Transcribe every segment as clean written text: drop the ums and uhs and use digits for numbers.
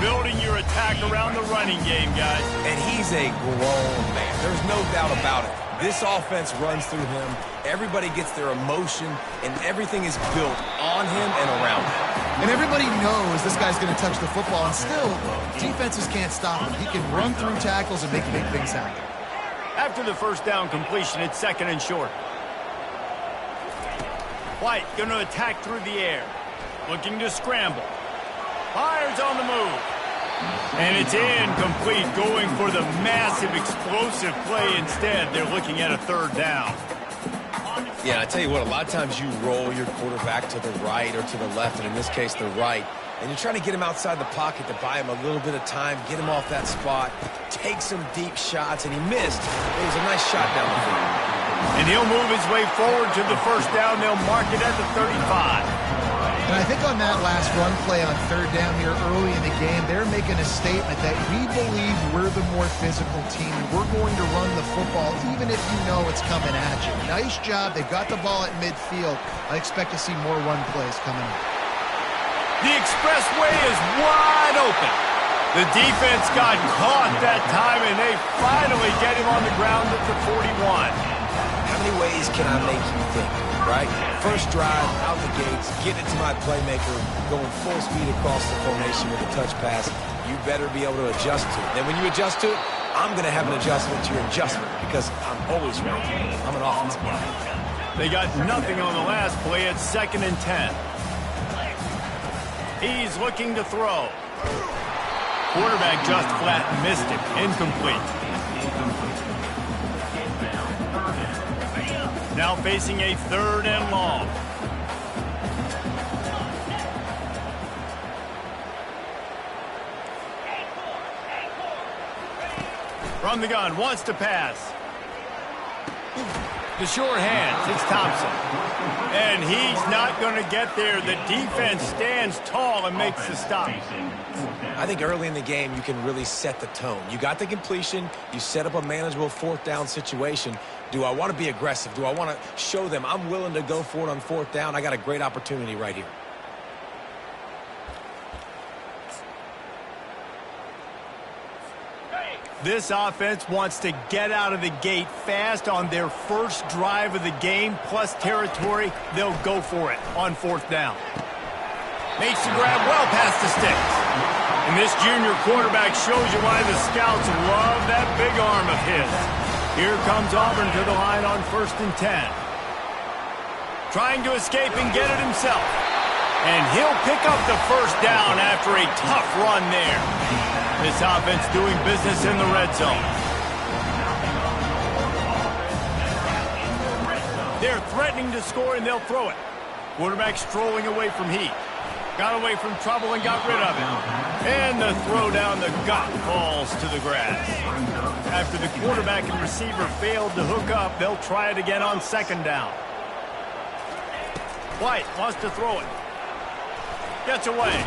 building your attack around the running game, guys. And he's a grown man. There's no doubt about it. This offense runs through him. Everybody gets their emotion, and everything is built on him and around him. And everybody knows this guy's going to touch the football, and still, defenses can't stop him. He can run through tackles and make big things happen. After the first down completion, it's 2nd and short. White going to attack through the air. Looking to scramble. Fires on the move. And it's incomplete, going for the massive, explosive play instead. They're looking at a 3rd down. Yeah, I tell you what, a lot of times you roll your quarterback to the right or to the left, and in this case, the right. And you're trying to get him outside the pocket to buy him a little bit of time, get him off that spot, take some deep shots, and he missed. It was a nice shot down the field. And he'll move his way forward to the 1st down. They'll mark it at the 35. And I think on that last run play on 3rd down here early in the game, they're making a statement that we believe we're the more physical team. We're going to run the football even if you know it's coming at you. Nice job. They've got the ball at midfield. I expect to see more run plays coming up. The expressway is wide open. The defense got caught that time, and they finally get him on the ground at the 41. How many ways can I make you think, right? First drive, out the gates, get it to my playmaker, going full speed across the formation with a touch pass. You better be able to adjust to it. Then when you adjust to it, I'm going to have an adjustment to your adjustment because I'm always ready. I'm an offensive guy. They got nothing on the last play. It's 2nd and 10. He's looking to throw. Quarterback just flat missed it. Incomplete. Now facing a 3rd and long. From the gun, wants to pass. The short hands, it's Thompson. And he's not going to get there. The defense stands tall and makes the stop. I think early in the game, you can really set the tone. You got the completion. You set up a manageable 4th down situation. Do I want to be aggressive? Do I want to show them I'm willing to go for it on 4th down? I got a great opportunity right here. This offense wants to get out of the gate fast on their first drive of the game, plus territory. They'll go for it on 4th down. Makes the grab well past the sticks. And this junior quarterback shows you why the scouts love that big arm of his. Here comes Auburn to the line on 1st and 10. Trying to escape and get it himself. And he'll pick up the 1st down after a tough run there. This offense doing business in the red zone. They're threatening to score, and they'll throw it. Quarterback strolling away from heat. Got away from trouble and got rid of it. And the throw down the gut falls to the grass. After the quarterback and receiver failed to hook up, they'll try it again on 2nd down. White wants to throw it. Gets away.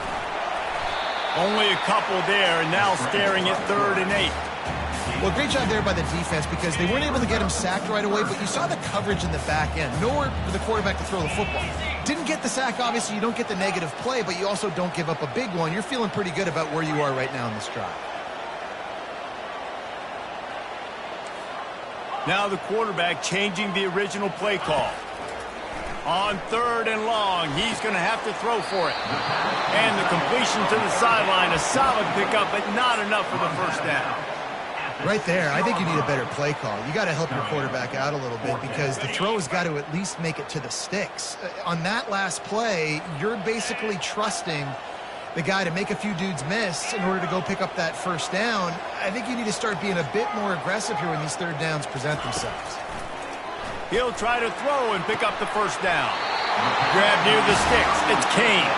Only a couple there, and now staring at 3rd and 8. Well, great job there by the defense because they weren't able to get him sacked right away, but you saw the coverage in the back end. Nowhere for the quarterback to throw the football. Didn't get the sack, obviously. You don't get the negative play, but you also don't give up a big one. You're feeling pretty good about where you are right now in this drive. Now the quarterback changing the original play call. On 3rd and long, he's going to have to throw for it. And the completion to the sideline, a solid pickup, but not enough for the 1st down. Right there, I think you need a better play call. You got to help your quarterback out a little bit because the throw has got to at least make it to the sticks. On that last play, you're basically trusting the guy to make a few dudes miss in order to go pick up that 1st down. I think you need to start being a bit more aggressive here when these 3rd downs present themselves. He'll try to throw and pick up the 1st down. Grab near the sticks. It's Kane.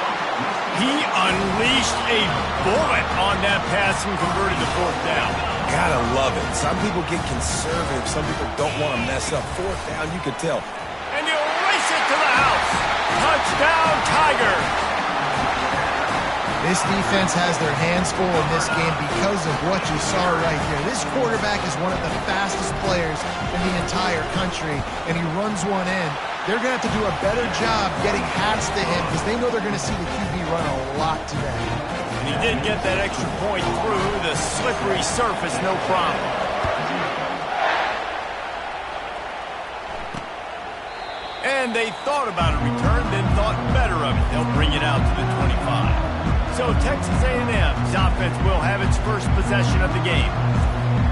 He unleashed a bullet on that pass and converted the 4th down. Gotta love it. Some people get conservative. Some people don't want to mess up. 4th down, you could tell. And he'll race it to the house. Touchdown, Tiger. This defense has their hands full in this game because of what you saw right here. This quarterback is one of the fastest players in the entire country, and he runs one in. They're going to have to do a better job getting hats to him because they know they're going to see the QB run a lot today. He did get that extra point through the slippery surface, no problem. And they thought about a return, then thought better of it. They'll bring it out to the 25. So Texas A&M's offense will have its first possession of the game.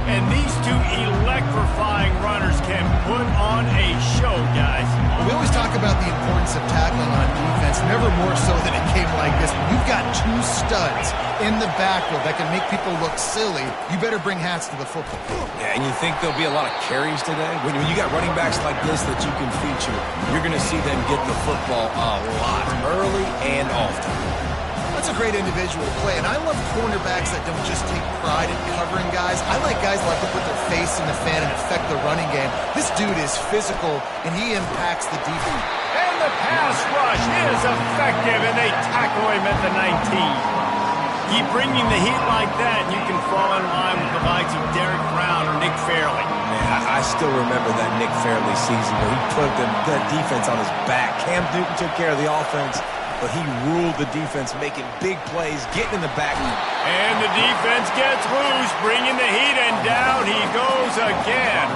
And these two electrifying runners can put on a show, guys. We always talk about the importance of tackling on defense, never more so than a game like this. You've got two studs in the backfield that can make people look silly. You better bring hats to the football. Yeah, and you think there'll be a lot of carries today? When you got running backs like this that you can feature, you're going to see them get the football a lot, early and often. That's a great individual play, and I love cornerbacks that don't just take pride in covering guys. I like guys that like to put their face in the fan and affect the running game. This dude is physical, and he impacts the defense. And the pass rush is effective, and they tackle him at the 19. Keep bringing the heat like that, and you can fall in line with the likes of Derek Brown or Nick Fairley. Man, I still remember that Nick Fairley season where he put that defense on his back. Cam Newton took care of the offense, but he ruled the defense, making big plays, getting in the back. And the defense gets loose, bringing the heat, and down he goes again.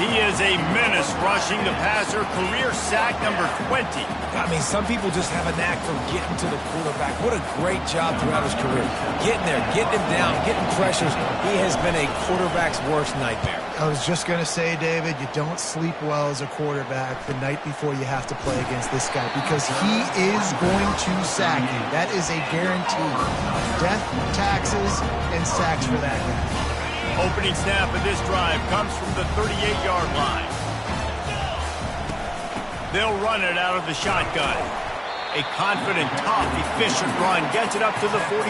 He is a menace rushing the passer, career sack number 20. I mean, some people just have a knack for getting to the quarterback. What a great job throughout his career. Getting there, getting him down, getting pressures. He has been a quarterback's worst nightmare. I was just going to say, David, you don't sleep well as a quarterback the night before you have to play against this guy because he is going to sack you. That is a guarantee. Death, taxes, and sacks for that guy. Opening snap of this drive comes from the 38-yard line. They'll run it out of the shotgun. A confident, tough, efficient run gets it up to the 44.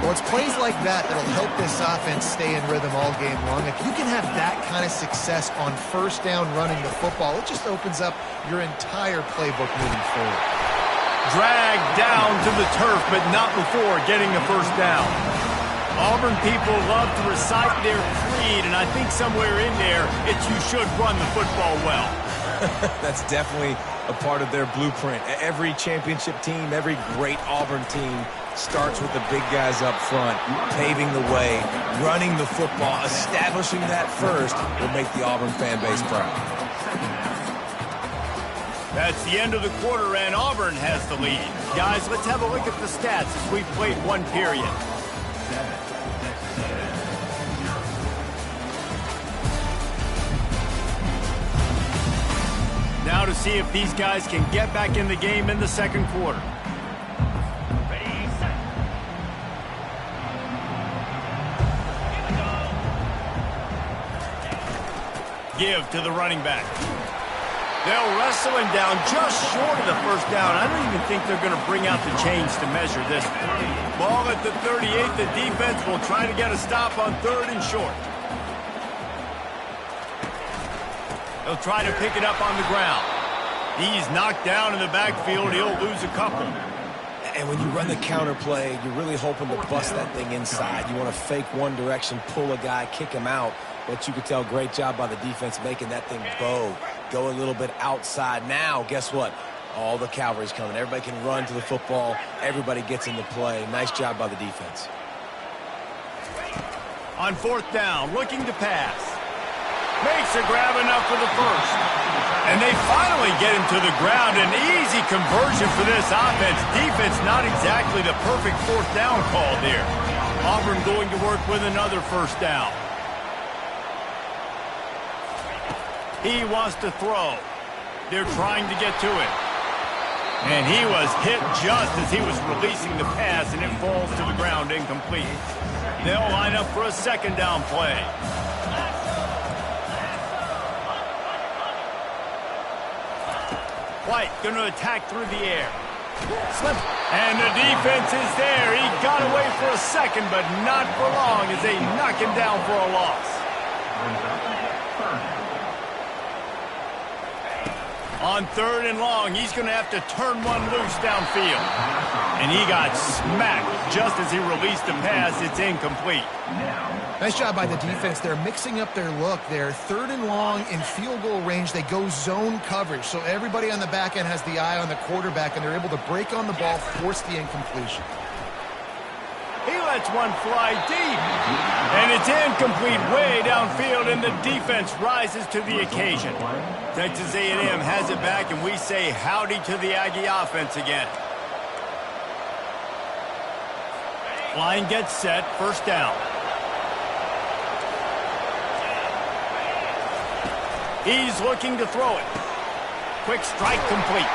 Well, it's plays like that that'll help this offense stay in rhythm all game long. If you can have that kind of success on first down running the football, it just opens up your entire playbook moving forward. Dragged down to the turf, but not before getting the first down. Auburn people love to recite their creed, and I think somewhere in there, it's you should run the football well. That's definitely a part of their blueprint. Every championship team, every great Auburn team starts with the big guys up front, paving the way, running the football, establishing that first will make the Auburn fan base proud. That's the end of the quarter, and Auburn has the lead. Guys, let's have a look at the stats as we've played one period. Now to see if these guys can get back in the game in the second quarter. Ready, set. Here we go. Give to the running back. They'll wrestle him down just short of the first down. I don't even think they're going to bring out the chains to measure this. Ball at the 38. The defense will try to get a stop on third and short. They'll try to pick it up on the ground. He's knocked down in the backfield. He'll lose a couple. And when you run the counter play, you're really hoping to bust that thing inside. You want to fake one direction, pull a guy, kick him out. But you could tell, great job by the defense making that thing bow. Go a little bit outside. Now, guess what? All the cavalry's coming. Everybody can run to the football. Everybody gets into play. Nice job by the defense. On fourth down, looking to pass. Makes a grab enough for the first. And they finally get him to the ground. An easy conversion for this offense. Defense not exactly the perfect fourth down call there. Auburn going to work with another first down. He wants to throw. They're trying to get to it. And he was hit just as he was releasing the pass, and it falls to the ground incomplete. They'll line up for a second down play. White going to attack through the air. Slip. And the defense is there. He got away for a second, but not for long as they knock him down for a loss. On third and long, he's going to have to turn one loose downfield. And he got smacked just as he released the pass. It's incomplete. Nice job by the defense. They're mixing up their look there. Third and long in field goal range. They go zone coverage. So everybody on the back end has the eye on the quarterback, and they're able to break on the ball, force the incompletion. lets one fly deep. And it's incomplete way downfield, and the defense rises to the occasion. Texas A&M has it back, and we say howdy to the Aggie offense again. Line gets set, first down. He's looking to throw it. Quick strike complete.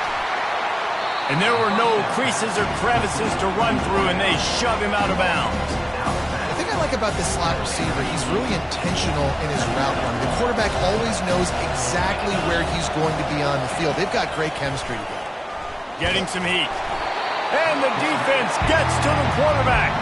And there were no creases or crevices to run through, and they shove him out of bounds. The thing I like about this slot receiver, he's really intentional in his route run. The quarterback always knows exactly where he's going to be on the field. They've got great chemistry together. Getting some heat. And the defense gets to the quarterback.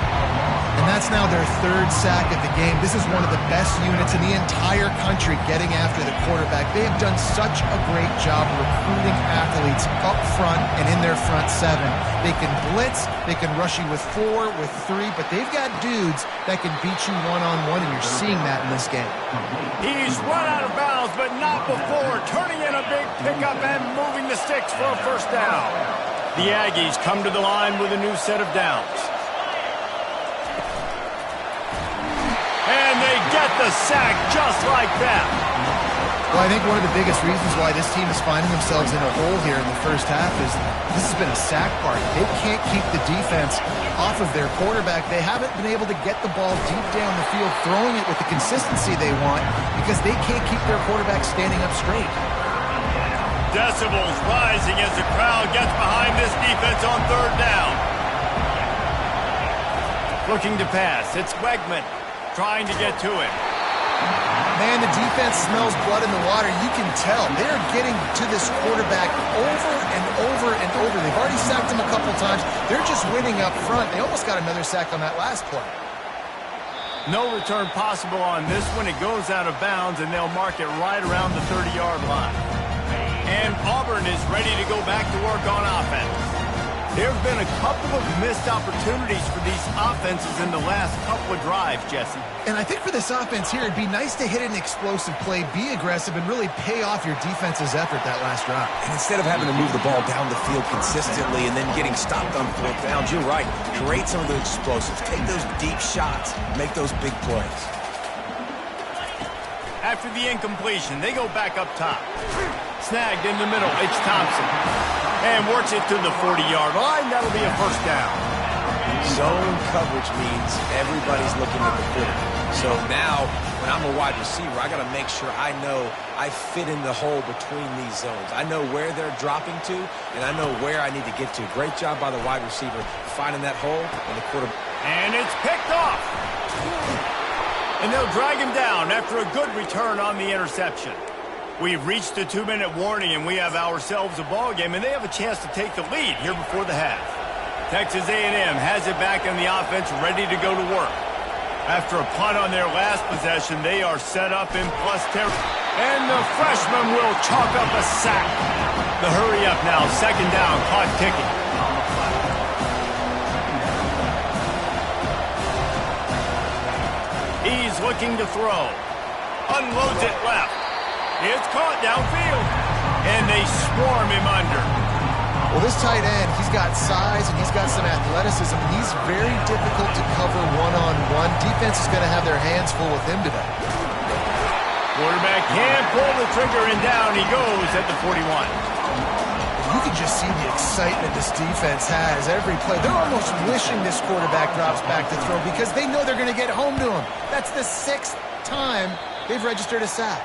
And that's now their third sack of the game. This is one of the best units in the entire country getting after the quarterback. They have done such a great job recruiting athletes up front and in their front seven. They can blitz, they can rush you with 4, with 3, but they've got dudes that can beat you one-on-one, and you're seeing that in this game. He's run out of bounds, but not before turning in a big pickup and moving the sticks for a first down. The Aggies come to the line with a new set of downs. And they get the sack just like that. Well, I think one of the biggest reasons why this team is finding themselves in a hole here in the first half is this has been a sack party. They can't keep the defense off of their quarterback. They haven't been able to get the ball deep down the field, throwing it with the consistency they want because they can't keep their quarterback standing up straight. Decibels rising as the crowd gets behind this defense on third down. Looking to pass. It's Wegman trying to get to him. Man, the defense smells blood in the water. You can tell. They're getting to this quarterback over and over and over. They've already sacked him a couple times. They're just winning up front. They almost got another sack on that last play. No return possible on this one. It goes out of bounds, and they'll mark it right around the 30-yard line. And Auburn is ready to go back to work on offense. There have been a couple of missed opportunities for these offenses in the last couple of drives, Jesse. And I think for this offense here, it'd be nice to hit an explosive play, be aggressive, and really pay off your defense's effort that last drive. And instead of having to move the ball down the field consistently and then getting stopped on fourth downs, you're right. Create some of those explosives. Take those deep shots. Make those big plays. After the incompletion, they go back up top. Snagged in the middle, it's Thompson. And works it to the 40-yard line. That'll be a first down. Zone coverage means everybody's looking at the quarterback. So now, when I'm a wide receiver, I got to make sure I know I fit in the hole between these zones. I know where they're dropping to, and I know where I need to get to. Great job by the wide receiver finding that hole and the quarterback. And it's picked off. And they'll drag him down after a good return on the interception. We've reached a 2-minute warning, and we have ourselves a ball game, and they have a chance to take the lead here before the half. Texas A&M has it back on the offense, ready to go to work. After a punt on their last possession, they are set up in plus territory. And the freshman will chalk up a sack. The hurry up now, second down, clock ticking. He's looking to throw. Unloads it left. It's caught downfield. And they swarm him under. Well, this tight end, he's got size and he's got some athleticism. He's very difficult to cover one-on-one. Defense is going to have their hands full with him today. Quarterback can't pull the trigger, and down he goes at the 41. You can just see the excitement this defense has every play. They're almost wishing this quarterback drops back to throw because they know they're going to get home to him. That's the 6th time they've registered a sack.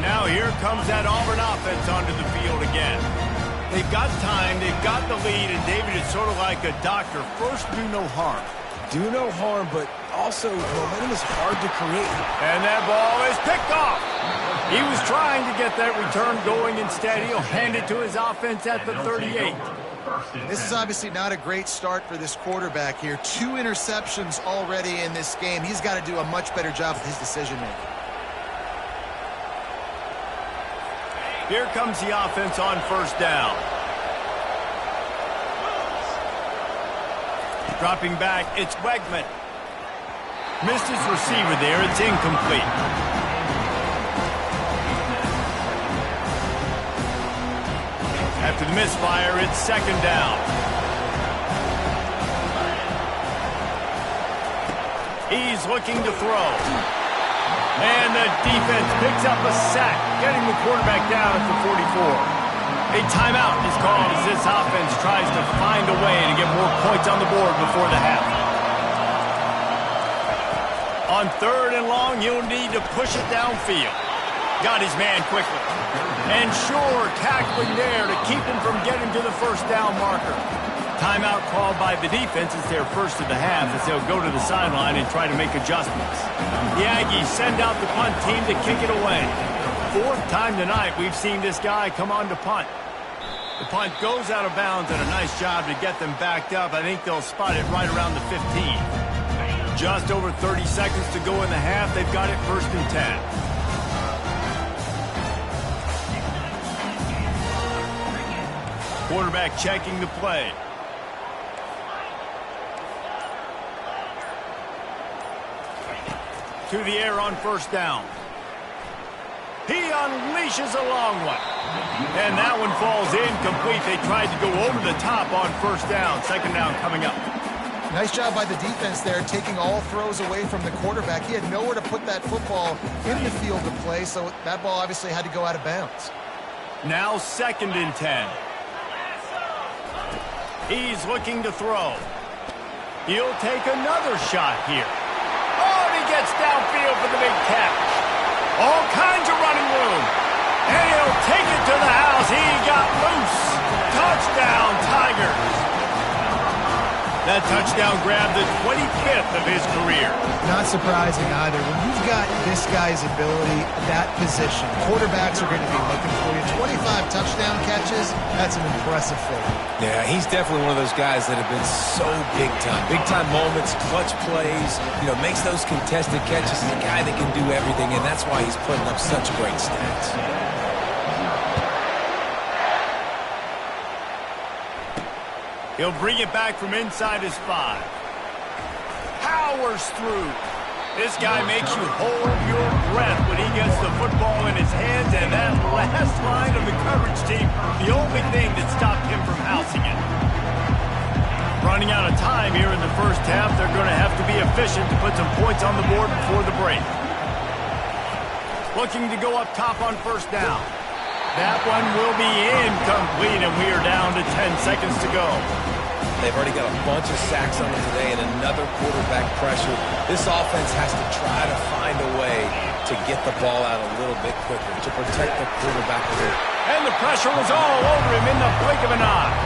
Now here comes that Auburn offense onto the field again. They've got time, they've got the lead, and David is sort of like a doctor. First, do no harm. Do no harm, but also momentum is hard to create. And that ball is picked off. He was trying to get that return going. Instead, he'll hand it to his offense at the 38. This is obviously not a great start for this quarterback here. 2 interceptions already in this game. He's got to do a much better job with his decision-making. Here comes the offense on first down. Dropping back, it's Wegman. Missed his receiver there, it's incomplete. After the misfire, it's second down. He's looking to throw. And the defense picks up a sack, getting the quarterback down at the 44. A timeout is called as this offense tries to find a way to get more points on the board before the half. On third and long, he'll need to push it downfield. Got his man quickly. And sure, tackling there to keep him from getting to the first down marker. Timeout called by the defense is their first of the half as they'll go to the sideline and try to make adjustments. The Aggies send out the punt team to kick it away. Fourth time tonight we've seen this guy come on to punt. The punt goes out of bounds, and a nice job to get them backed up. I think they'll spot it right around the 15. Just over 30 seconds to go in the half. They've got it first and 10. Quarterback checking the play. To the air on first down. He unleashes a long one. And that one falls incomplete. They tried to go over the top on first down. Second down coming up. Nice job by the defense there, taking all throws away from the quarterback. He had nowhere to put that football in the field to play, so that ball obviously had to go out of bounds. Now second and 10. He's looking to throw. He'll take another shot here. Oh, and he gets downfield for the big catch. All kinds of running room. And he'll take it to the house. He got loose. Touchdown, Tigers. That touchdown grabbed the 25th of his career. Not surprising either. When you've got this guy's ability, that position, quarterbacks are going to be looking for you. 25 touchdown catches, that's an impressive figure. Yeah, he's definitely one of those guys that have been so big time. Big time moments, clutch plays, makes those contested catches. He's a guy that can do everything, and that's why he's putting up such great stats. He'll bring it back from inside his 5. Powers through. This guy makes you hold your breath when he gets the football in his hands, and that last line of the coverage team, the only thing that stopped him from housing it. Running out of time here in the first half, they're going to have to be efficient to put some points on the board before the break. Looking to go up top on first down. That one will be incomplete, and we are down to 10 seconds to go. They've already got a bunch of sacks on them today and another quarterback pressure. This offense has to try to find a way to get the ball out a little bit quicker, to protect the quarterback a little. And the pressure was all over him in the blink of an eye.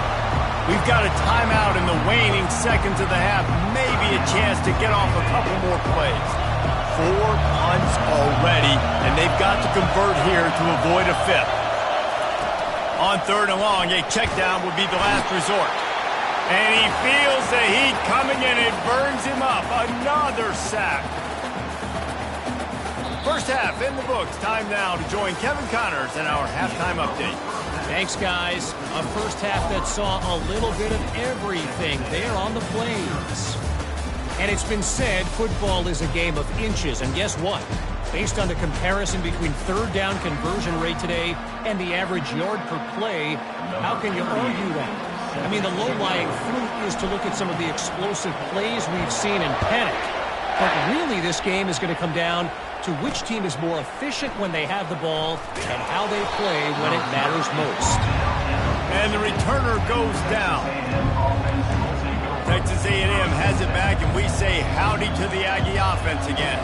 We've got a timeout in the waning seconds of the half. Maybe a chance to get off a couple more plays. 4 punts already, and they've got to convert here to avoid a fifth. On third and long, a check down would be the last resort. And he feels the heat coming, and it burns him up. Another sack. First half in the books. Time now to join Kevin Connors in our halftime update. Thanks, guys. A first half that saw a little bit of everything there on the plains. And it's been said football is a game of inches. And guess what? Based on the comparison between third down conversion rate today and the average yard per play, how can you argue that? I mean, the low-lying fruit is to look at some of the explosive plays we've seen in panic. But really, this game is going to come down to which team is more efficient when they have the ball and how they play when it matters most. And the returner goes down. Texas A&M has it back, and we say howdy to the Aggie offense again.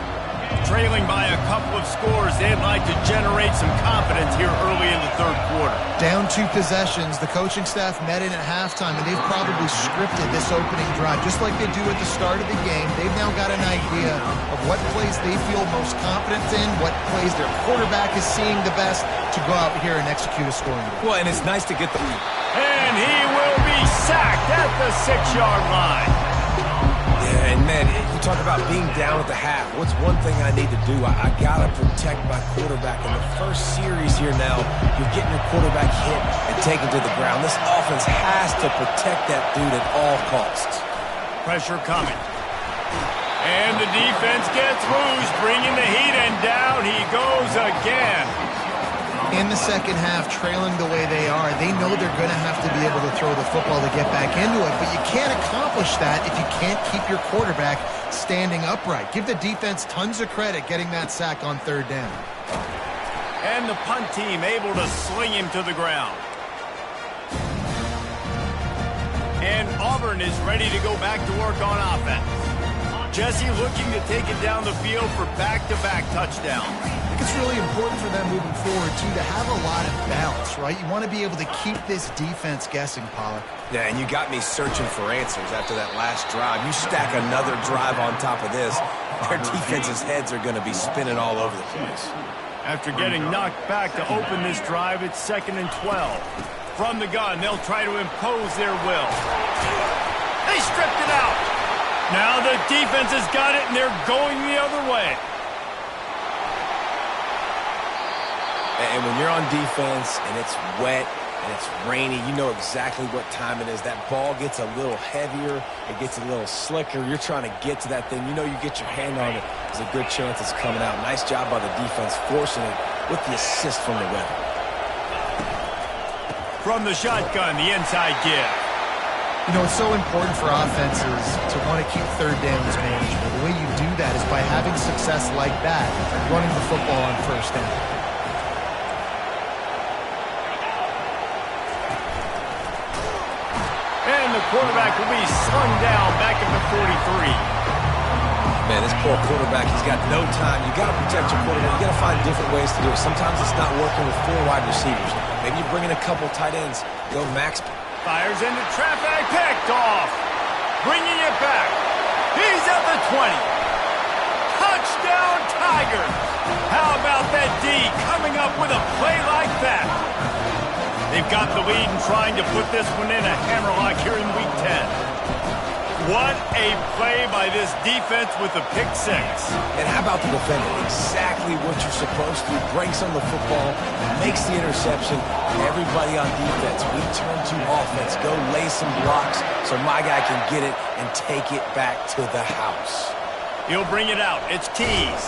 Trailing by a couple of scores, they'd like to generate some confidence here early in the third quarter. Down 2 possessions, the coaching staff met in at halftime, and they've probably scripted this opening drive. Just like they do at the start of the game, they've now got an idea of what plays they feel most confident in, what plays their quarterback is seeing the best to go out here and execute a scoring drive. Well, and it's nice to get the... And he will be sacked at the 6-yard line. Yeah, and man, you talk about being down at the half. What's one thing I need to do? I got to protect my quarterback. In the first series here now, you're getting your quarterback hit and taken to the ground. This offense has to protect that dude at all costs. Pressure coming. And the defense gets loose, bringing the heat, and down he goes again. in the second half, trailing the way they are, they know they're going to have to be able to throw the football to get back into it, but you can't accomplish that if you can't keep your quarterback standing upright. Give the defense tons of credit getting that sack on third down. And the punt team able to sling him to the ground. And Auburn is ready to go back to work on offense. Jesse looking to take it down the field for back-to-back touchdowns. I think it's really important for them moving forward, too, to have a lot of balance, right? You want to be able to keep this defense guessing, Pollack. Yeah, and you got me searching for answers after that last drive. You stack another drive on top of this, their defense's heads are going to be spinning all over the place. After getting knocked back to open this drive, it's 2nd and 12. From the gun, they'll try to impose their will. They stripped it out. Now the defense has got it, and they're going the other way. And when you're on defense and it's wet and it's rainy, you know exactly what time it is. That ball gets a little heavier. It gets a little slicker. You're trying to get to that thing. You know you get your hand on it. There's a good chance it's coming out. Nice job by the defense forcing it with the assist from the weather. From the shotgun, the inside give. You know, it's so important for offenses to want to keep third downs manageable. The way you do that is by having success like that, running the football on first down. And the quarterback will be slung down back at the 43. Man, this poor quarterback, he's got no time. You got to protect your quarterback. You got to find different ways to do it. Sometimes it's not working with 4 wide receivers. Maybe you bring in a couple tight ends. Go max. Fires into traffic, picked off. Bringing it back. He's at the 20. Touchdown, Tigers. How about that D coming up with a play like that? They've got the lead and trying to put this one in a hammerlock here in Week 10. What a play by this defense with the pick 6. And how about the defender? Exactly what you're supposed to do. Breaks on the football, makes the interception. Everybody on defense, we turn to offense. Go lay some blocks so my guy can get it and take it back to the house. He'll bring it out. It's Keys.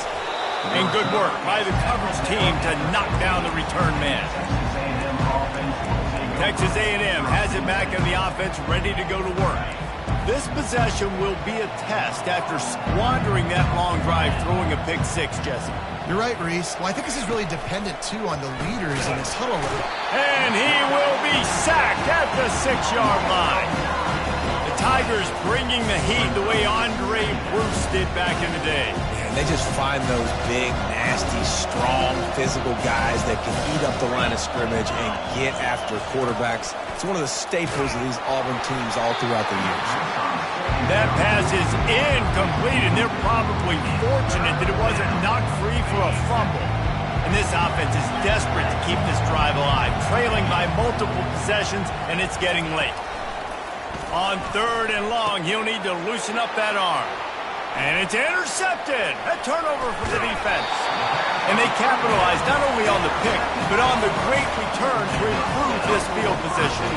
And good work by the coverage team to knock down the return man. Texas A&M has it back on the offense, ready to go to work. This possession will be a test after squandering that long drive, throwing a pick 6, Jesse. You're right, Reese. Well, I think this is really dependent, too, on the leaders in this huddle. And he will be sacked at the 6-yard line. The Tigers bringing the heat the way Andre Bruce did back in the day. And they just find those big, nasty, strong, physical guys that can eat up the line of scrimmage and get after quarterbacks. It's one of the staples of these Auburn teams all throughout the years. That pass is incomplete, and they're probably fortunate that it wasn't knocked free for a fumble. And this offense is desperate to keep this drive alive, trailing by multiple possessions, and it's getting late. On 3rd and long, he'll need to loosen up that arm. And it's intercepted. A turnover for the defense. And they capitalize not only on the pick, but on the great return to improve this field position.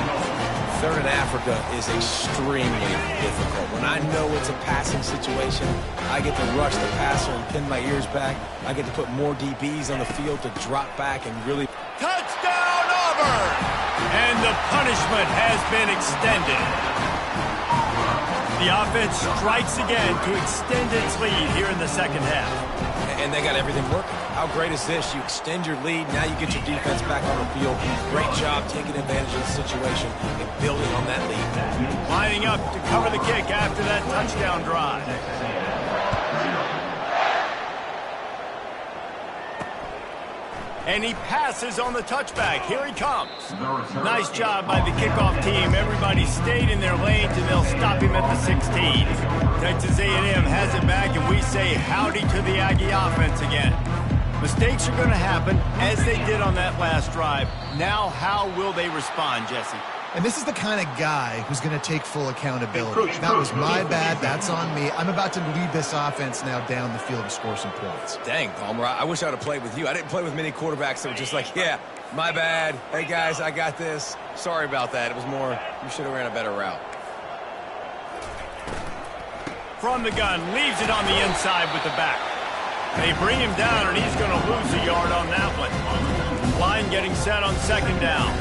3rd and Africa is extremely difficult. When I know it's a passing situation, I get to rush the passer and pin my ears back. I get to put more DBs on the field to drop back and really... Touchdown, Auburn! And the punishment has been extended. The offense strikes again to extend its lead here in the second half. And they got everything working. How great is this? You extend your lead, now you get your defense back on the field. Great job taking advantage of the situation and building on that lead. Lining up to cover the kick after that touchdown drive. And he passes on the touchback. Here he comes. Nice job by the kickoff team. Everybody stayed in their lanes, and they'll stop him at the 16. Texas A&M has it back, and we say howdy to the Aggie offense again. Mistakes are going to happen, as they did on that last drive. Now, how will they respond, Jesse? And this is the kind of guy who's going to take full accountability. That was my bad. That's on me. I'm about to lead this offense now down the field and score some points. Dang, Palmer, I wish I would have played with you. I didn't play with many quarterbacks that were just like, yeah, my bad. Hey, guys, I got this. Sorry about that. It was more, you should have ran a better route. From the gun, leaves it on the inside with the back. They bring him down, and he's going to lose a yard on that one. Line getting set on second down.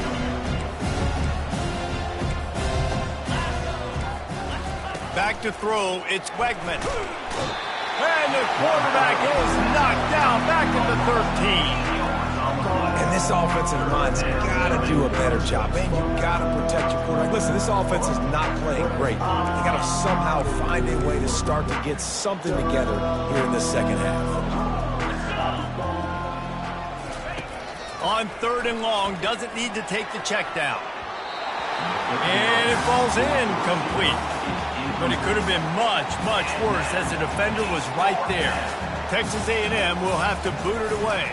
Back to throw, it's Wegman. And the quarterback is knocked down back at the 13. And this offensive line's got to do a better job. Man, you got to protect your quarterback. Listen, this offense is not playing great. They got to somehow find a way to start to get something together here in the second half. On 3rd and long, doesn't need to take the check down. And it falls in complete. But it could have been much, much worse as the defender was right there. Texas A&M will have to boot it away.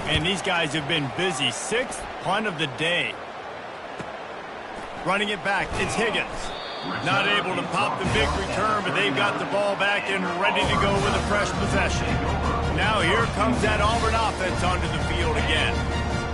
And these guys have been busy. 6th punt of the day. Running it back, it's Higgins. Not able to pop the big return, but they've got the ball back and ready to go with a fresh possession. Now here comes that Auburn offense onto the field again.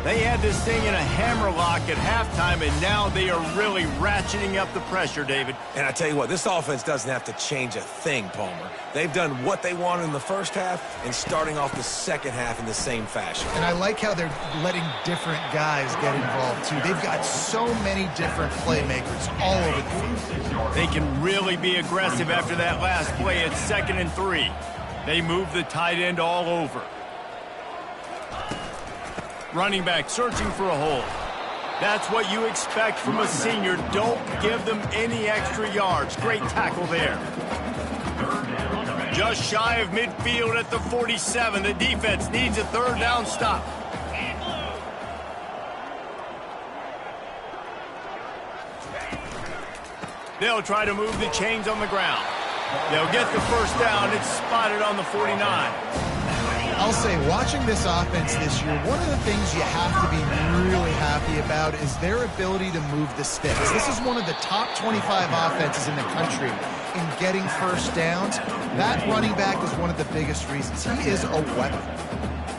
They had this thing in a hammerlock at halftime, and now they are really ratcheting up the pressure, David. And I tell you what, this offense doesn't have to change a thing, Palmer. They've done what they wanted in the first half and starting off the second half in the same fashion. And I like how they're letting different guys get involved, too. They've got so many different playmakers all over the field. They can really be aggressive after that last play at 2nd and 3. They move the tight end all over. Running back searching for a hole. That's what you expect from a senior. Don't give them any extra yards. Great tackle there. Just shy of midfield at the 47. The defense needs a 3rd down stop. They'll try to move the chains on the ground. They'll get the 1st down. It's spotted on the 49. I'll say, watching this offense this year, one of the things you have to be really happy about is their ability to move the sticks. This is one of the top 25 offenses in the country in getting 1st downs. That running back is one of the biggest reasons. He is a weapon.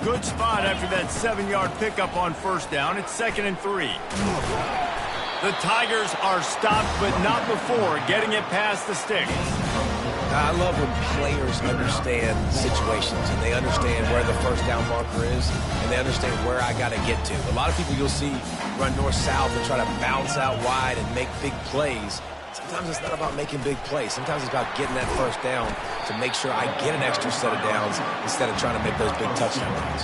Good spot after that 7-yard pickup on 1st down. It's 2nd and 3. The Tigers are stopped, but not before getting it past the sticks. I love when players understand situations and they understand where the 1st down marker is and they understand where I got to get to. A lot of people you'll see run north-south and try to bounce out wide and make big plays. Sometimes it's not about making big plays. Sometimes it's about getting that 1st down to make sure I get an extra set of downs instead of trying to make those big touchdown runs.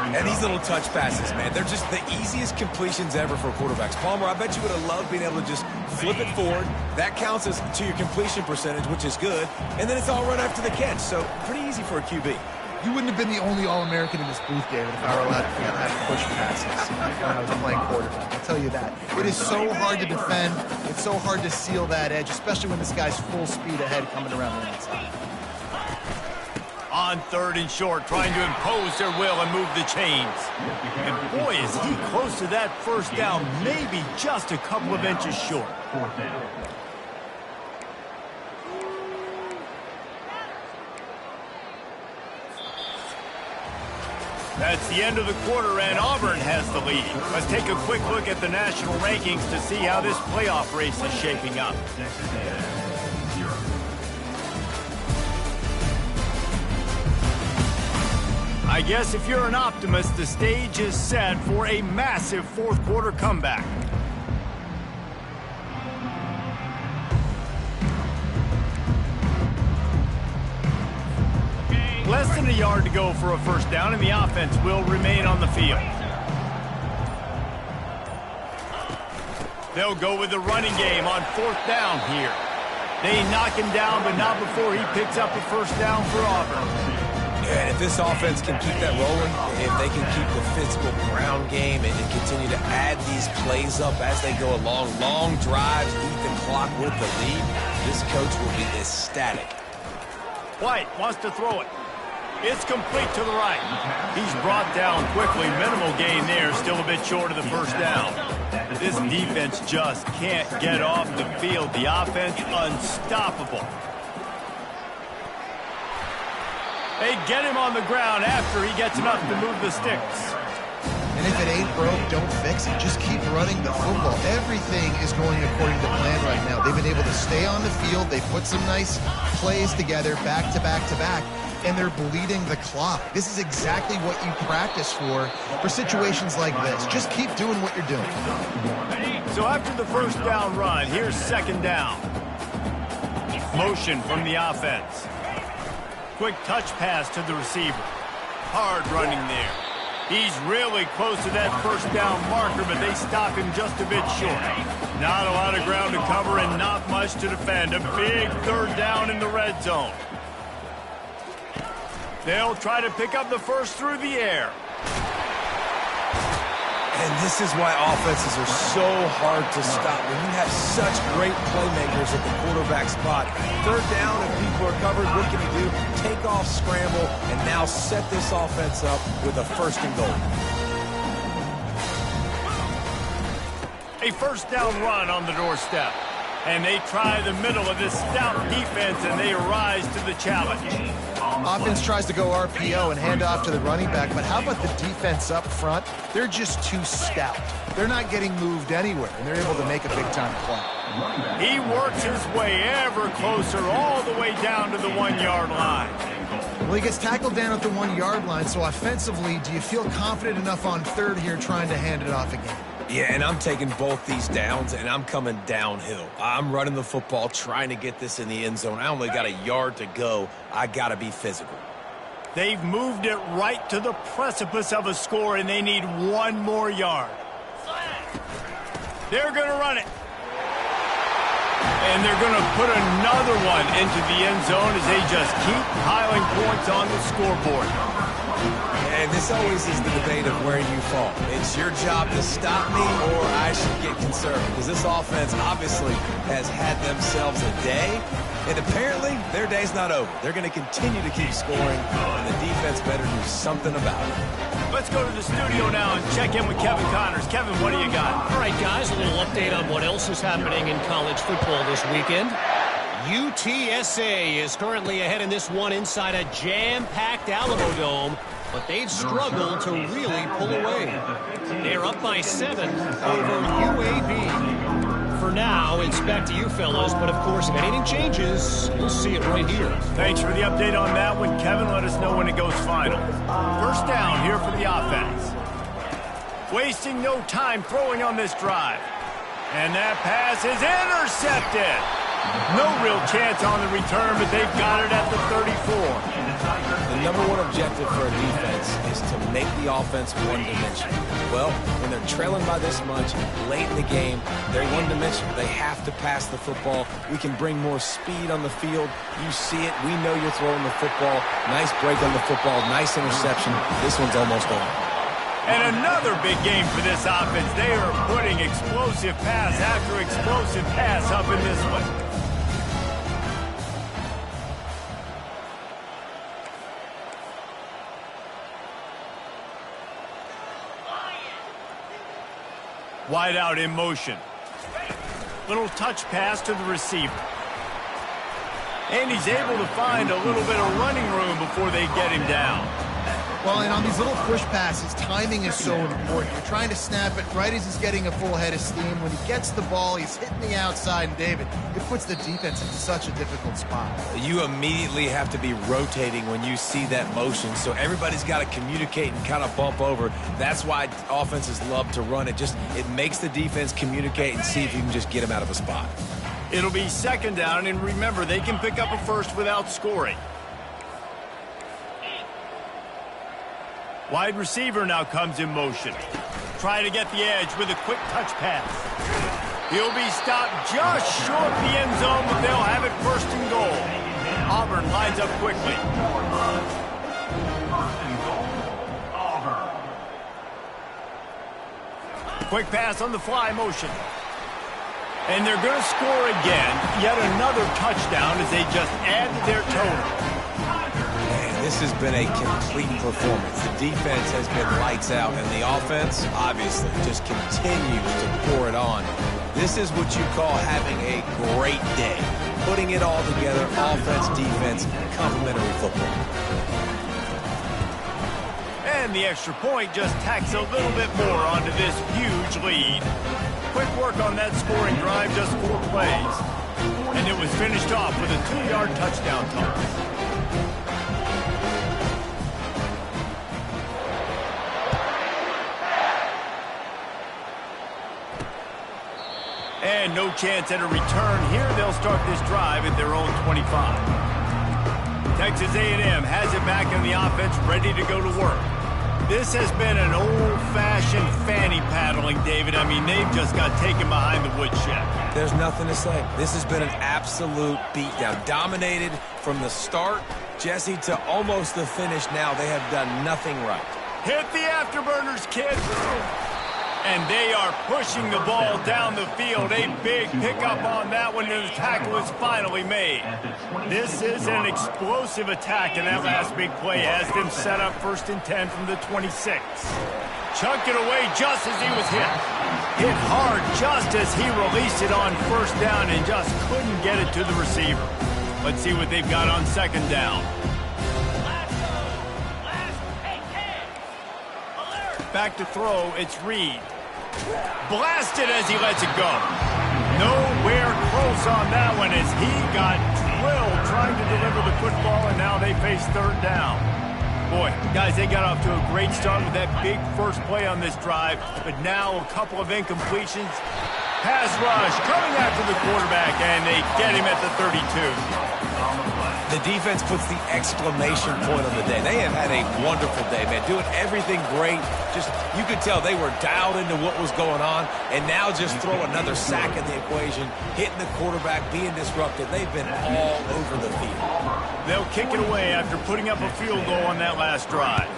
And these little touch passes, man, they're just the easiest completions ever for quarterbacks. Palmer, I bet you would have loved being able to just flip it forward. That counts as to your completion percentage, which is good. And then it's all run after the catch, so pretty easy for a QB. You wouldn't have been the only All-American in this booth, David, if I were allowed to figure out how to push passes when I was playing quarterback. I'll tell you that. It is so hard to defend. It's so hard to seal that edge, especially when this guy's full speed ahead coming around the outside. On 3rd and short, trying to impose their will and move the chains. And boy, is he close to that 1st down, maybe just a couple of inches short. That's the end of the quarter, and Auburn has the lead. Let's take a quick look at the national rankings to see how this playoff race is shaping up. I guess if you're an optimist, the stage is set for a massive 4th quarter comeback. Less than a yard to go for a 1st down, and the offense will remain on the field. They'll go with the running game on 4th down here. They knock him down, but not before he picks up a 1st down for Auburn. Yeah, and if this offense can keep that rolling, if they can keep the physical ground game and continue to add these plays up as they go along, long drives, eat the clock with the lead, this coach will be ecstatic. White wants to throw it. It's complete to the right. He's brought down quickly. Minimal gain there, still a bit short of the 1st down. This defense just can't get off the field. The offense unstoppable. They get him on the ground after he gets enough to move the sticks. And if it ain't broke, don't fix it. Just keep running the football. Everything is going according to plan right now. They've been able to stay on the field. They put some nice plays together, back to back to back, and they're bleeding the clock. This is exactly what you practice for situations like this. Just keep doing what you're doing. So after the first down run, here's second down. Motion from the offense. Quick touch pass to the receiver. Hard running there. He's really close to that first down marker, but they stop him just a bit short. Not a lot of ground to cover and not much to defend. A big third down in the red zone. They'll try to pick up the first through the air. And this is why offenses are so hard to stop. When you have such great playmakers at the quarterback spot, third down and people are covered, what can you do? Take off, scramble, and now set this offense up with a first and goal. A first down run on the doorstep. And they try the middle of this stout defense, and they rise to the challenge. Offense tries to go RPO and hand off to the running back, but how about the defense up front? They're just too stout. They're not getting moved anywhere, and they're able to make a big-time play. He works his way ever closer, all the way down to the 1-yard line. Well, he gets tackled down at the 1-yard line, so offensively, do you feel confident enough on third here trying to hand it off again? Yeah, and I'm taking both these downs, and I'm coming downhill. I'm running the football, trying to get this in the end zone. I only got a yard to go. I got to be physical. They've moved it right to the precipice of a score, and they need one more yard. They're going to run it. And they're going to put another one into the end zone as they just keep piling points on the scoreboard. And this always is the debate of where you fall. It's your job to stop me, or I should get conservative. Because this offense obviously has had themselves a day, and apparently their day's not over. They're going to continue to keep scoring, and the defense better do something about it. Let's go to the studio now and check in with Kevin Connors. Kevin, what do you got? All right, guys, a little update on what else is happening in college football this weekend. UTSA is currently ahead in this one inside a jam-packed Alamo Dome, but they've struggled to really pull away. They're up by 7 over UAB. For now, it's back to you fellas, but of course, if anything changes, you'll see it right here. Thanks for the update on that one, Kevin. Let us know when it goes final. First down here for the offense. Wasting no time throwing on this drive. And that pass is intercepted. No real chance on the return, but they've got it at the 34. The number one objective for a defense is to make the offense one-dimensional. Well, when they're trailing by this much, late in the game, they're one-dimensional. They have to pass the football. We can bring more speed on the field. You see it. We know you're throwing the football. Nice break on the football. Nice interception. This one's almost over. And another big game for this offense. They are putting explosive pass after explosive pass up in this one. Wide out in motion. Little touch pass to the receiver. And he's able to find a little bit of running room before they get him down. Well, and on these little push passes, timing is so important. You're trying to snap it right as he's getting a full head of steam. When he gets the ball, he's hitting the outside, and David, it puts the defense in such a difficult spot. You immediately have to be rotating when you see that motion, so everybody's got to communicate and kind of bump over. That's why offenses love to run it. It makes the defense communicate and see if you can just get them out of a spot. It'll be second down, and remember, they can pick up a first without scoring. Wide receiver now comes in motion. Try to get the edge with a quick touch pass. He'll be stopped just short the end zone, but they'll have it first and goal. Auburn lines up quickly. Quick pass on the fly motion. And they're going to score again. Yet another touchdown as they just add to their total. This has been a complete performance. The defense has been lights out, and the offense, obviously, just continues to pour it on. This is what you call having a great day. Putting it all together, offense, defense, complementary football. And the extra point just tacks a little bit more onto this huge lead. Quick work on that scoring drive, just 4 plays. And it was finished off with a 2-yard touchdown toss. And no chance at a return here. They'll start this drive at their own 25. Texas A&M has it back in the offense, ready to go to work. This has been an old-fashioned fanny paddling, David. I mean, they've just got taken behind the woodshed. There's nothing to say. This has been an absolute beatdown. Dominated from the start, Jesse, to almost the finish now. They have done nothing right. Hit the afterburners, kids. And they are pushing the ball down the field. A big pickup on that one, and the tackle is finally made. This is an explosive attack, and that last big play has them set up 1st and 10 from the 26. Chunked it away just as he was hit. Hit hard just as he released it on 1st down and just couldn't get it to the receiver. Let's see what they've got on 2nd down. Back to throw, it's Reed. Blasted as he lets it go. Nowhere close on that one as he got drilled trying to deliver the football, and now they face 3rd down. Boy, guys, they got off to a great start with that big first play on this drive, but now a couple of incompletions. Pass rush coming after the quarterback, and they get him at the 32. The defense puts the exclamation point on the day. They have had a wonderful day, man. Doing everything great. Just, you could tell they were dialed into what was going on. And now just throw another sack in the equation. Hitting the quarterback, being disrupted. They've been all over the field. They'll kick it away after putting up a field goal on that last drive.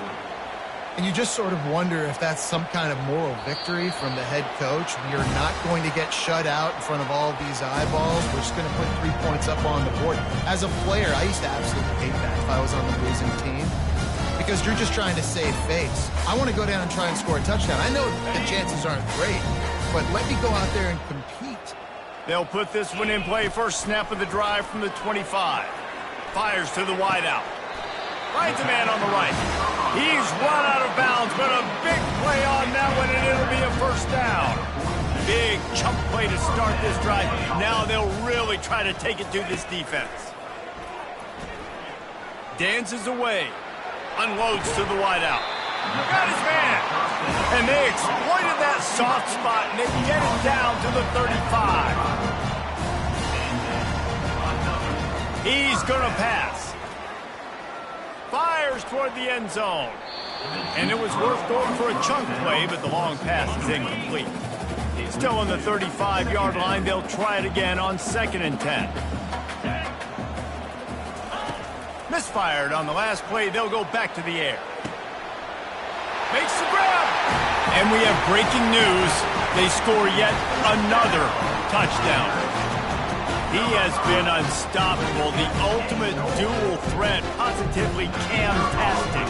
And you just sort of wonder if that's some kind of moral victory from the head coach. You're not going to get shut out in front of all of these eyeballs. We're just going to put 3 points up on the board. As a player, I used to absolutely hate that if I was on the losing team, because you're just trying to save face. I want to go down and try and score a touchdown. I know the chances aren't great, but let me go out there and compete. They'll put this one in play. First snap of the drive from the 25. Fires to the wideout. Finds a man on the right. He's run out of bounds, but a big play on that one, and it'll be a 1st down. Big chunk play to start this drive. Now they'll really try to take it to this defense. Dances away. Unloads to the wideout. Got his man. And they exploited that soft spot, and they get it down to the 35. He's going to pass. Fires toward the end zone. And it was worth going for a chunk play, but the long pass is incomplete. Still on the 35-yard line, they'll try it again on 2nd and 10. Misfired on the last play, they'll go back to the air. Makes the grab. And we have breaking news. They score yet another touchdown. He has been unstoppable, the ultimate dual threat, positively Cam-tastic.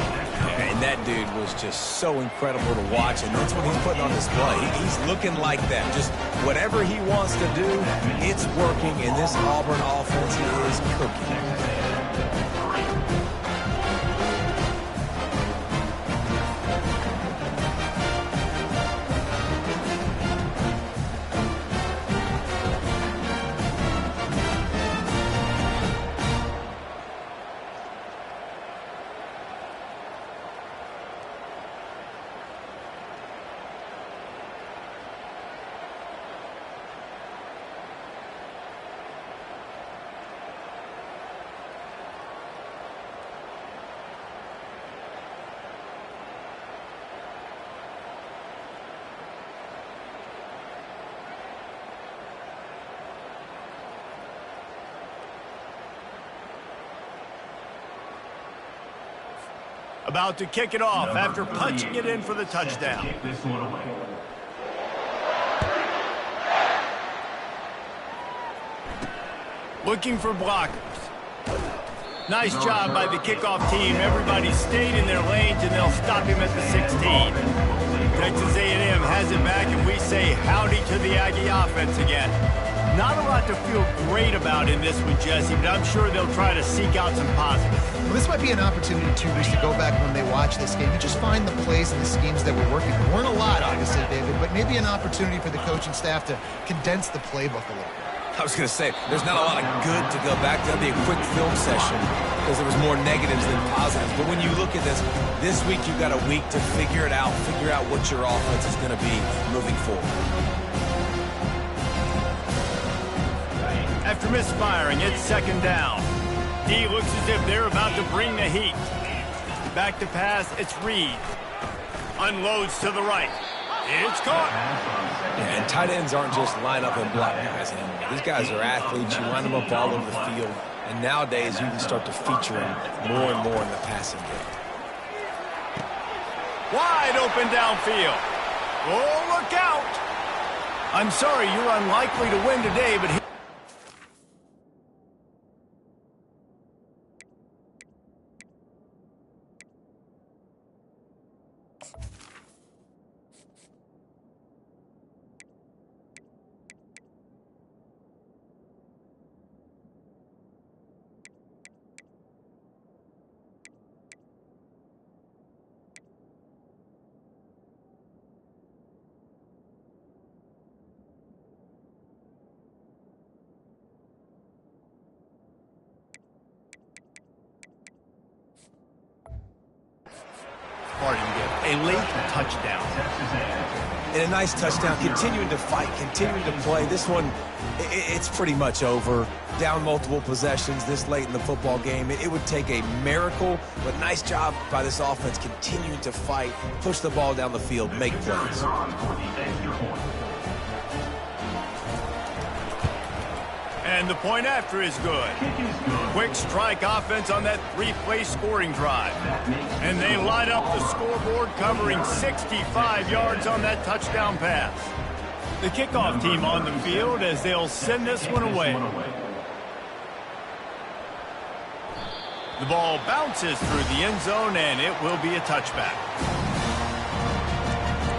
And that dude was just so incredible to watch, and that's what he's putting on display. He's looking like that. Just whatever he wants to do, it's working, and this Auburn offense is cooking. About to kick it off after punching it in for the touchdown. Looking for blockers. Nice job by the kickoff team. Everybody stayed in their lanes, and they'll stop him at the 16. Texas A&M has it back, and we say howdy to the Aggie offense again. Not a lot to feel great about in this one, Jesse, but I'm sure they'll try to seek out some positives. Well, this might be an opportunity, too, Bruce, to go back when they watch this game and just find the plays and the schemes that were working. There weren't a lot, obviously, David, but maybe an opportunity for the coaching staff to condense the playbook a little bit. I was going to say, there's not a lot of good to go back to. That'd be a quick film session because there was more negatives than positives. But when you look at this week you've got a week to figure it out, figure out what your offense is going to be moving forward. After misfiring, it's second down. D looks as if they're about to bring the heat. Back to pass, it's Reed. Unloads to the right. It's caught. Yeah, and tight ends aren't just line up and block guys anymore. These guys are athletes. You line them up all over the field. And nowadays, you can start to feature them more and more in the passing game. Wide open downfield. Oh, look out. I'm sorry, you're unlikely to win today, but... A late touchdown. And a nice touchdown, continuing to fight, continuing to play. This one, it's pretty much over. Down multiple possessions this late in the football game. It would take a miracle, but nice job by this offense continuing to fight, push the ball down the field, make plays. And the point after is good. Quick strike offense on that three-play scoring drive. And they light up the scoreboard, covering 65 yards on that touchdown pass. The kickoff team on the field as they'll send this one away. The ball bounces through the end zone, and it will be a touchback.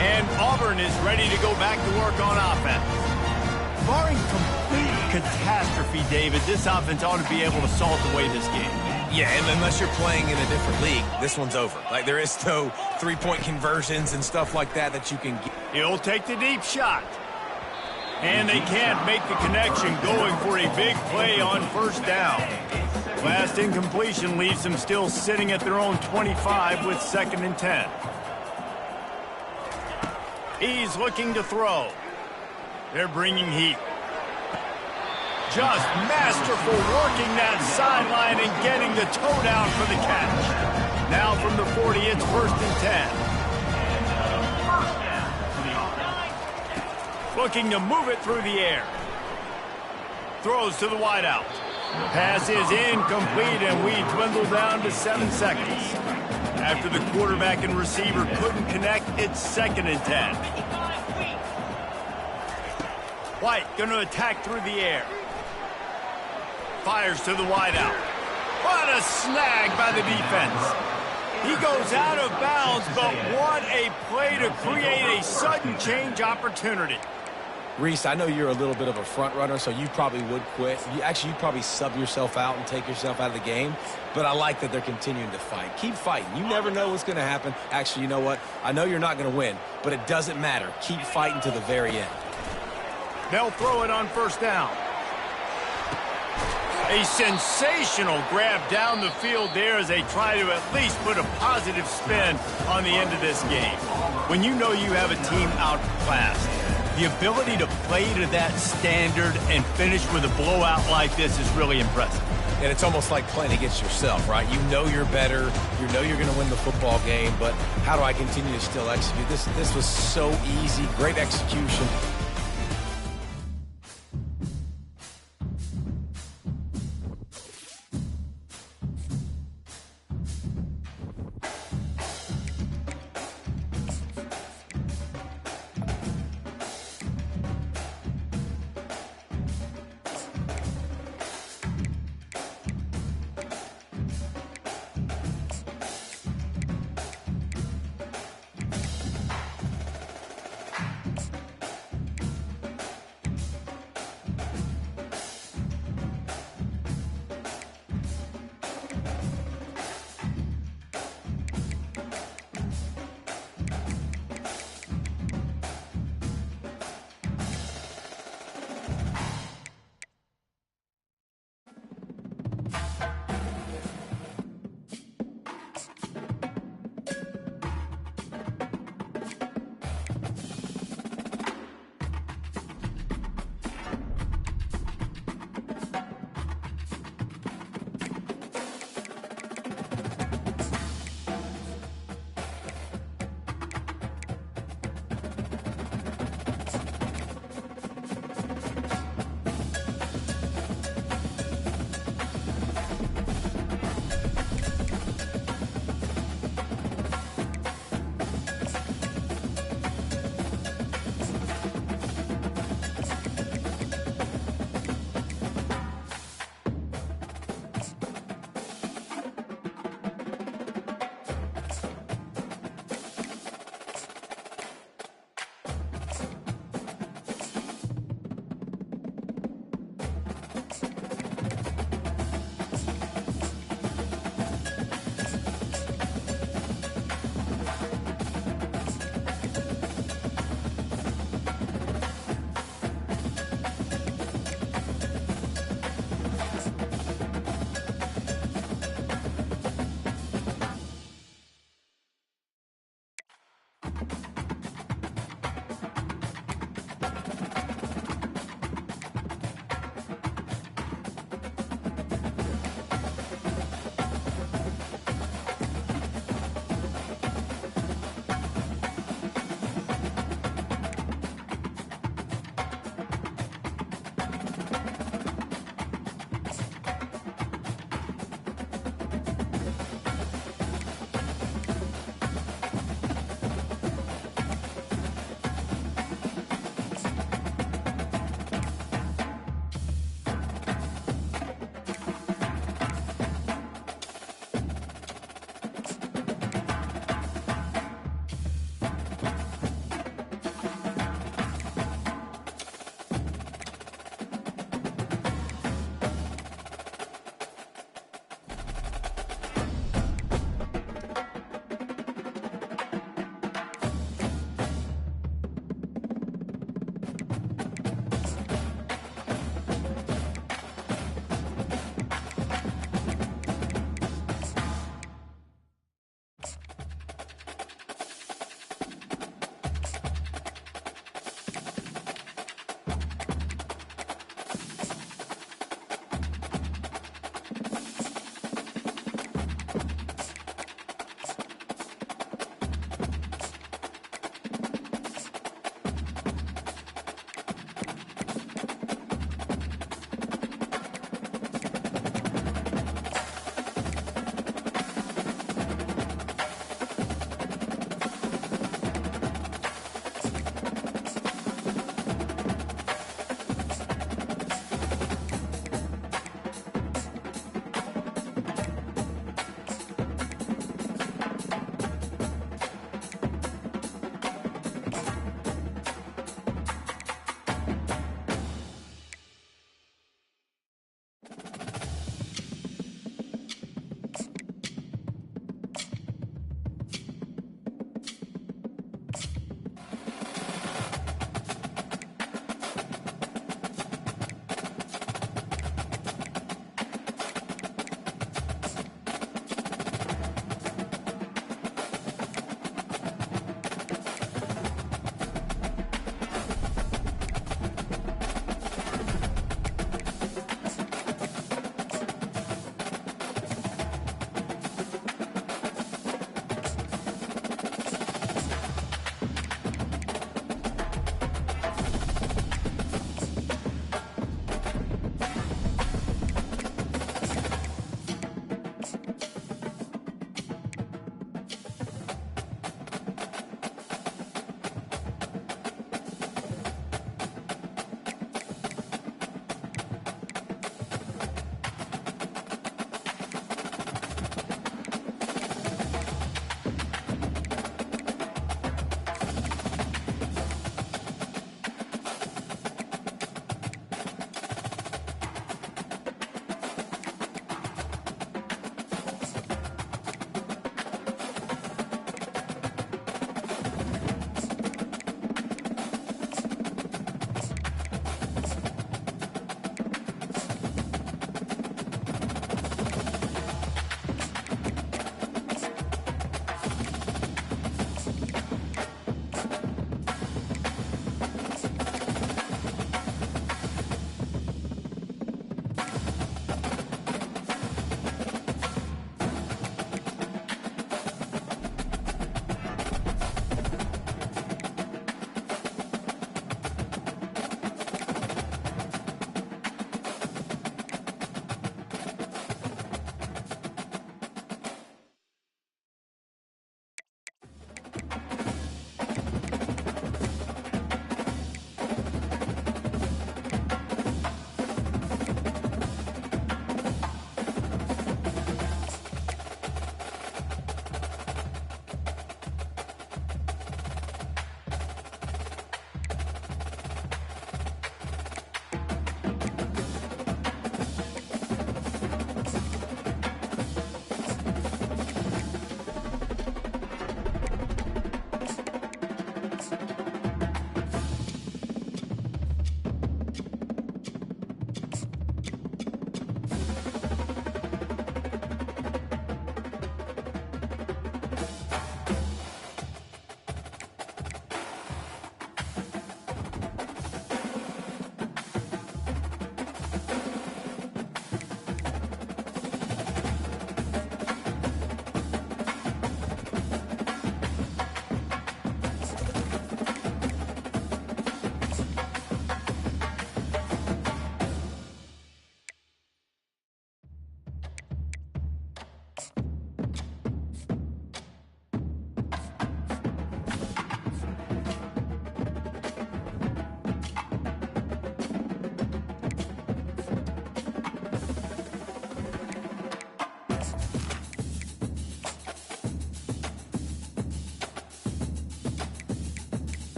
And Auburn is ready to go back to work on offense. Barring complete catastrophe, David, this offense ought to be able to salt away this game. Yeah, and unless you're playing in a different league, this one's over. Like, there is no three-point conversions and stuff like that you can get. He'll take the deep shot. And they can't make the connection, going for a big play on first down. Last incompletion leaves them still sitting at their own 25 with 2nd and 10. He's looking to throw. They're bringing heat. Just masterful working that sideline and getting the toe down for the catch. Now from the 40, it's 1st and 10. Looking to move it through the air. Throws to the wideout. Pass is incomplete, and we dwindle down to 7 seconds. After the quarterback and receiver couldn't connect, it's 2nd and 10. White going to attack through the air. Fires to the wideout. What a snag by the defense. He goes out of bounds, but what a play to create a sudden change opportunity. Reese, I know you're a little bit of a front runner, so you probably would quit. You'd probably sub yourself out and take yourself out of the game. But I like that they're continuing to fight. Keep fighting. You never know what's going to happen. Actually, you know what? I know you're not going to win, but it doesn't matter. Keep fighting to the very end. They'll throw it on first down. A sensational grab down the field there as they try to at least put a positive spin on the end of this game. When you know you have a team outclassed, the ability to play to that standard and finish with a blowout like this is really impressive. And it's almost like playing against yourself, right? You know you're better. You know you're going to win the football game, but how do I continue to still execute? This was so easy. Great execution.